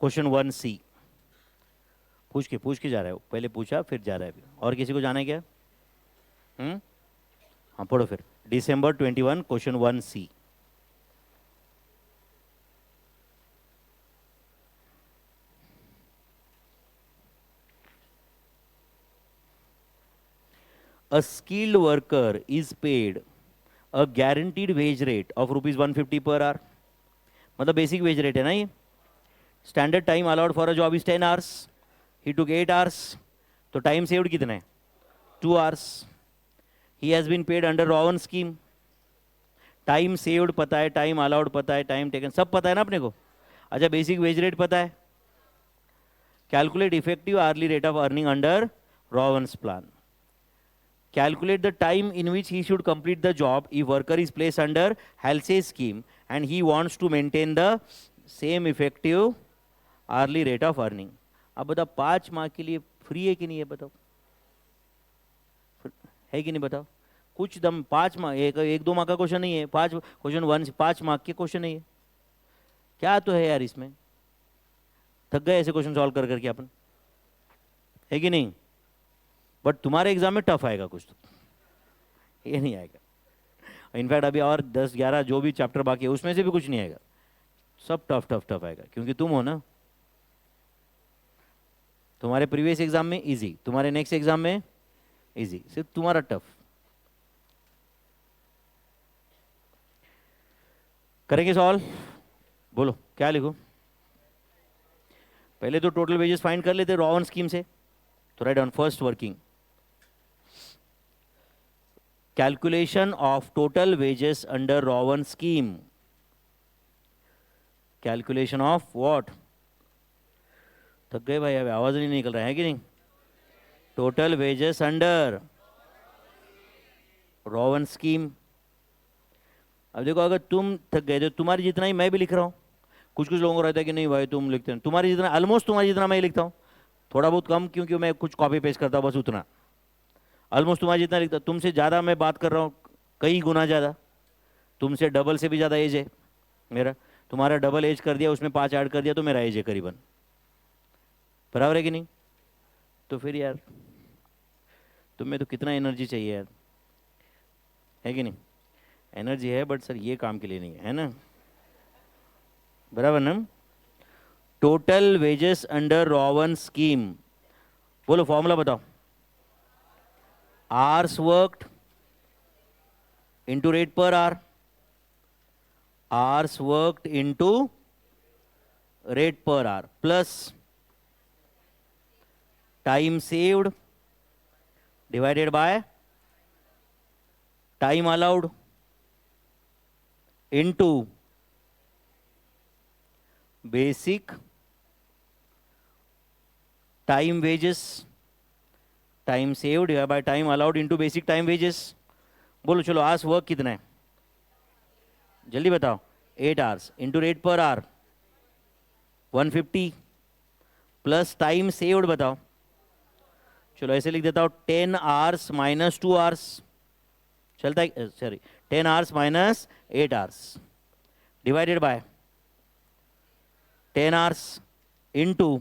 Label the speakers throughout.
Speaker 1: Question 1C। पूछ के जा रहा है वो, पहले पूछा फिर जा रहा है अभी। और किसी को जाना है क्या? हाँ पढ़ो फिर। December 21 question 1C। A skilled worker is paid a guaranteed wage rate of rupees 150 per hour। मतलब बेसिक वेज रेट है ना ये। Standard time allowed for a job is 10 hours, he took 8 hours, तो टाइम सेव्ड कितना है? 2 hours. He has been paid under Rowan scheme. Time saved पता है, time allowed पता है, टाइम टेकन सब पता है ना अपने को। अच्छा बेसिक वेज रेट पता है। Calculate effective hourly rate of earning under Rowan's plan. Calculate the time in which he should complete the job if worker is placed under Halsey's scheme and he wants to maintain the same effective hourly rate of earning। अब बताओ 5 mark के लिए free है कि नहीं है बताओ? है कि नहीं बताओ? कुछ दम 5 मार्क, एक 2 मार्क का क्वेश्चन नहीं है, 5 मार्क के क्वेश्चन नहीं है। क्या तो है यार इसमें? थक गए ऐसे क्वेश्चन सॉल्व कर करके अपन, है कि नहीं? बट तुम्हारे एग्जाम में टफ आएगा कुछ तो, ये नहीं आएगा। इनफैक्ट अभी और 10 11 जो भी चैप्टर बाकी है उसमें से भी कुछ नहीं आएगा, सब टफ टफ टफ आएगा, क्योंकि तुम हो ना। तुम्हारे प्रीवियस एग्जाम में इजी, तुम्हारे नेक्स्ट एग्जाम में इजी, सिर्फ तुम्हारा टफ। करेंगे सॉल्व? बोलो क्या लिखो? पहले तो टोटल वेजेस फाइंड कर लेते रॉवन स्कीम से, तो right on first working calculation of total wages under Rowan scheme। Calculation of what? थक गए भाई, अभी आवाज नहीं निकल रहा है कि नहीं? Total wages under Rowan scheme. अब देखो अगर तुम थक गए तो तुम्हारी जितना ही मैं भी लिख रहा हूँ। कुछ कुछ लोगों को रहता है कि नहीं भाई तुम लिखते हैं, तुम्हारी जितना ऑलमोस्ट तुम्हारी जितना मैं लिखता हूँ, थोड़ा बहुत कम क्योंकि मैं कुछ कॉपी पेस्ट करता हूँ बस उतना। ऑलमोस्ट तुम्हारा जितना लिखता, तुमसे ज़्यादा मैं बात कर रहा हूँ, कई गुना ज़्यादा, तुमसे डबल से भी ज़्यादा एज है मेरा। तुम्हारा डबल एज कर दिया, उसमें 5 ऐड कर दिया तो मेरा एज है करीबन, बराबर है कि नहीं? तो फिर यार तुम्हें तो कितना एनर्जी चाहिए यार, है कि नहीं? एनर्जी है बट सर ये काम के लिए नहीं है ना, बराबर ना? Total wages under Rowan scheme, बोलो फॉर्मूला बताओ। Hours worked into rate per our, hours worked into rate per our plus time saved divided by time allowed into basic time wages, time saved divide by time allowed into basic time wages. बोलो चलो hours work कितना है, जल्दी बताओ। 8 hours into rate per our 150 plus time saved बताओ। चलो ऐसे लिख देता हूँ 10 आवर्स माइनस 2 आवर्स, चलता है sorry 10 hours minus 8 hours divided by 10 hours into,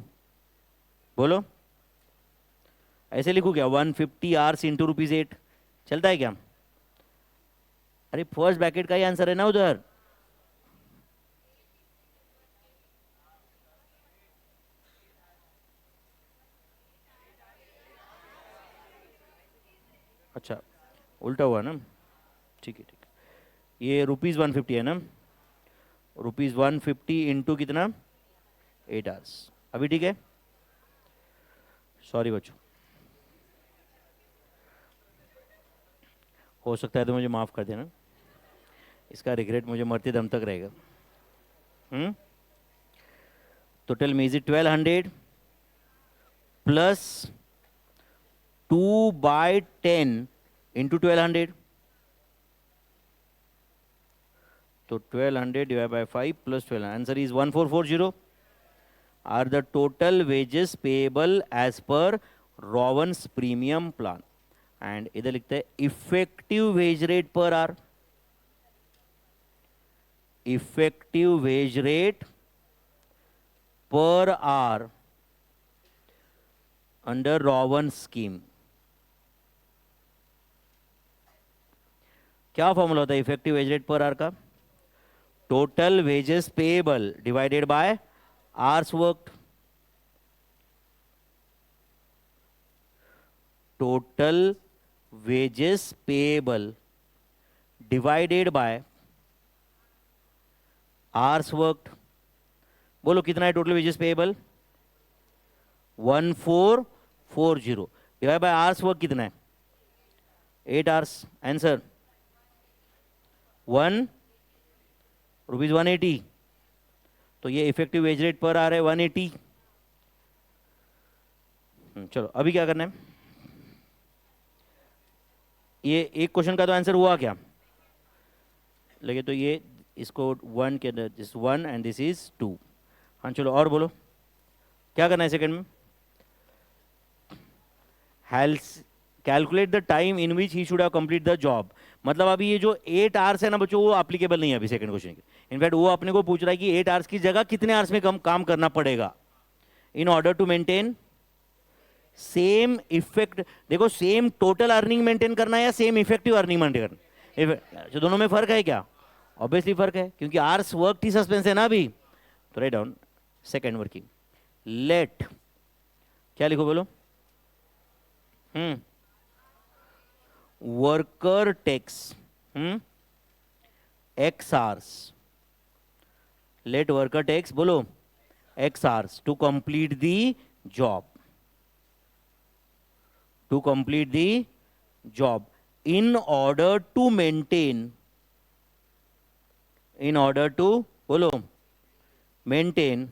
Speaker 1: बोलो ऐसे लिखू क्या 150 आवर्स इंटू ₹8, चलता है क्या? अरे फर्स्ट ब्रैकेट का ही आंसर है ना उधर। अच्छा उल्टा हुआ ना, ठीक है ठीक है। ये ₹150 है ना, ₹150 इंटू कितना? 8 आवर्स। अभी ठीक है? सॉरी बच्चों, हो सकता है तो मुझे माफ़ कर देना, इसका रिग्रेट मुझे मरते दम तक रहेगा। तो tell me is it 1200 plus 2/10 into 1200, तो 1200 divide by 5 plus 12, answer is 1440 are the total wages payable as per Rowan's premium plan. And इधर लिखते हैं effective wage rate per hour, effective wage rate per hour under Rowan scheme. क्या formula होता है effective wage rate per hour का? Total wages payable divided by hours worked. Total wages payable divided by hours worked. बोलो कितना है total wages payable? 1440 divide by hours work कितना है? 8 hours. Answer 1 rupees 180. तो ये इफेक्टिव वेज रेट पर आ रहा है 180. चलो अभी क्या करना है? ये एक क्वेश्चन का तो आंसर हुआ क्या? लगे तो ये इसको 1 के अंदर दिस 1 एंड दिस इज 2. हाँ चलो और बोलो क्या करना है सेकंड में? Halsey's calculate the time in which he should have complete the job. मतलब अभी ये जो 8 आवर्स है ना बच्चों वो एप्लीकेबल नहीं है अभी सेकंड क्वेश्चन के. इनफैक्ट वो अपने को पूछ रहा है कि 8 आवर्स की जगह कितने आवर्स में काम करना पड़ेगा in order to maintain same effect. देखो सेम टोटल अर्निंग मेंटेन करना है या सेम इफेक्टिव अर्निंग मेंटेन करना, तो दोनों में फर्क है क्या? ऑब्वियसली फर्क है क्योंकि आवर्स वर्क ही सस्पेंस है ना अभी. तो right down second working. Let क्या लिखो बोलो? Worker takes x hours. Let worker takes बोलो x hours to complete the job. To complete the job in order to maintain. In order to बोलो maintain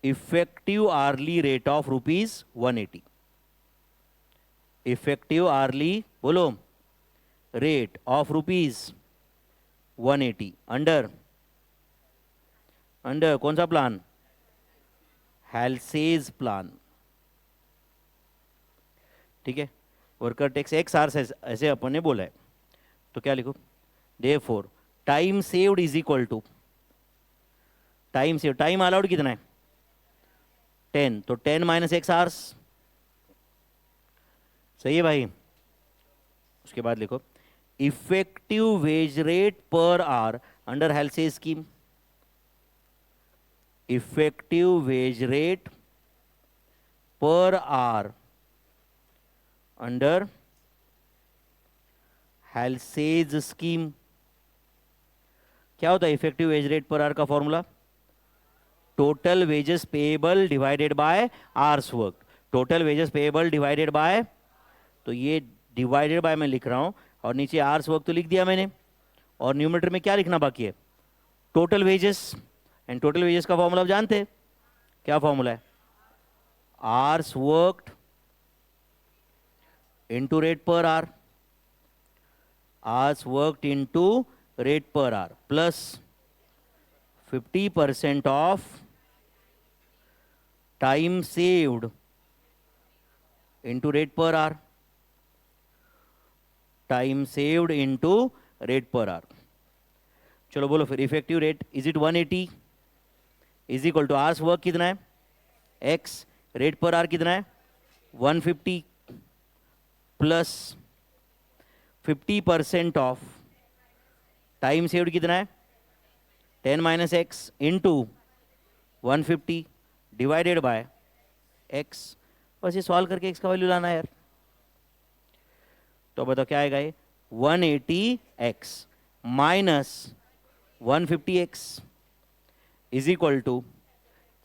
Speaker 1: effective hourly rate of rupees 180. Effective hourly बोलो rate of rupees 180 under कौन सा plan? हेल्सेज plan. ठीक है. Worker takes x hours ऐसे अपन ने बोला है तो क्या लिखो? Therefore time saved is equal to time save. Time allowed कितना है? 10. तो 10 माइनस एक्स आवर्स. सही है भाई. उसके बाद लिखो effective wage rate per hour under Halsey's scheme. Effective wage rate per hour under Halsey's scheme. क्या होता है effective wage rate per hour का formula? Total wages payable divided by hours work. Total wages payable divided by, तो ये divided by मैं लिख रहा हूं और नीचे आवर्स वर्क तो लिख दिया मैंने. और न्यूमरेटर में क्या लिखना बाकी है? Total wages. And total wages का फॉर्मूला आप जानते हैं क्या फॉर्मूला है? Hours worked into rate per our. Hours worked into rate per our plus 50% of time saved into rate per our. Time saved into rate per our. चलो बोलो फिर effective rate is it 180 is equal two hours work कितना है? X. Rate per our कितना है? 150 plus 50% of time saved कितना है? 10 minus x into 150 divided by x. बस ये सॉल्व करके एक्स का वैल्यू लाना है यार. तो बताओ क्या आएगा ये? 180x minus 150x is equal to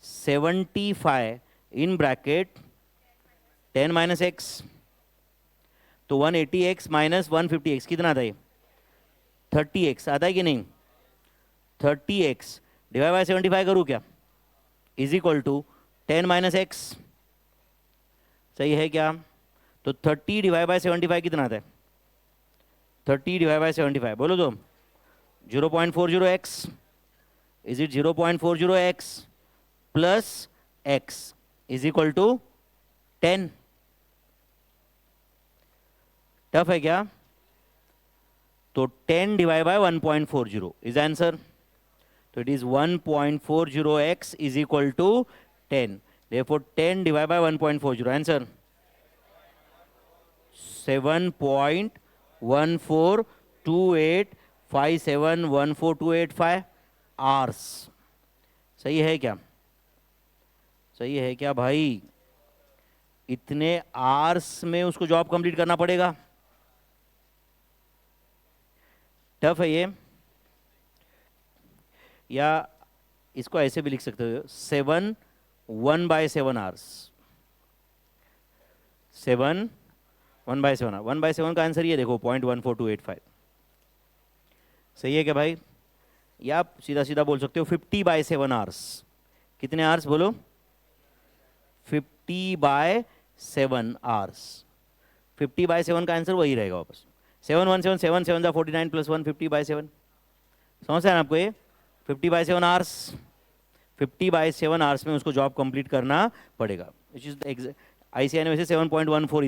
Speaker 1: 75 in bracket 10 minus X. तो 180x माइनस 150x कितना आता है? 30x आता है कि नहीं? 30x डिवाइड बाय 75 करूँ क्या? Is equal to 10 minus X. सही है क्या? तो 30 डिवाइड बाय 75 कितना आता है? 30 डिवाइड बाय 75 बोलो तो 0.40x. Is it 0.40x plus x is equal to 10. Tough है क्या? तो 10 divide by 1.40 is answer. So it is 1.40x is equal to 10. Therefore, 10 divided by 1.40. Answer 7.1428571428 hours. सही है क्या? सही है क्या भाई? इतने आवर्स में उसको जॉब कंप्लीट करना पड़ेगा. टफ है ये. या इसको ऐसे भी लिख सकते हो, 7 1/7 आवर्स. 7 1/7 आवर. 1/7 का आंसर ये देखो 0.14285. सही है क्या भाई? या आप सीधा सीधा बोल सकते हो 50/7 आवर्स. कितने आवर्स बोलो? 50/7 आवर्स. 50/7 का आंसर वही रहेगा वापस. 7 1 7 7 7 49 + 1 50/7. समझ रहे हैं आपको ये? 50/7 आवर्स. 50/7 आवर्स में उसको जॉब कंप्लीट करना पड़ेगा. ICI ने वैसे 7.14